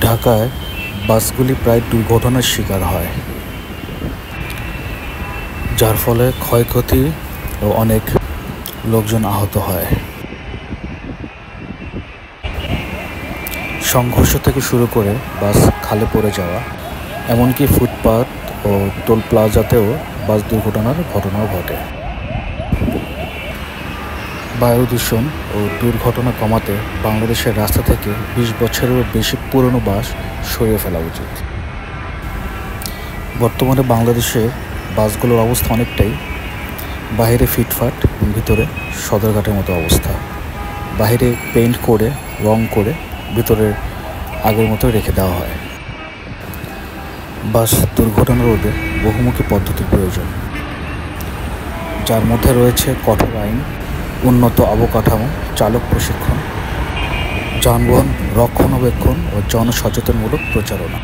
ঢাকায় বাসগুলি প্রায় দুর্ঘটনার শিকার হয়, যার ফলে ক্ষয়ক্ষতি ও অনেক লোকজন আহত হয়। সংঘর্ষ থেকে শুরু করে বাস খালে পড়ে যাওয়া, এমনকি ফুটপাত ও টোল প্লাজাতেও বাস দুর্ঘটনার ঘটনাও ঘটে। বায়ু দূষণ ও দুর্ঘটনা কমাতে বাংলাদেশের রাস্তা থেকে 20 বছরেরও বেশি পুরনো বাস সরিয়ে ফেলা উচিত। বর্তমানে বাংলাদেশের বাসগুলোর অবস্থা অনেকটাই বাইরে ফিটফাট, ভিতরে সদরঘাটের মতো অবস্থা। বাইরে পেইন্ট করে, রং করে, ভিতরে আগের মতো রেখে দেওয়া হয়। বাস দুর্ঘটনা রোধে বহুমুখী পদ্ধতির প্রয়োজন, যার মধ্যে রয়েছে কঠোর আইন, উন্নত অবকাঠামো, চালক প্রশিক্ষণ, যানবাহন রক্ষণাবেক্ষণ ও জনসচেতনমূলক প্রচারণা।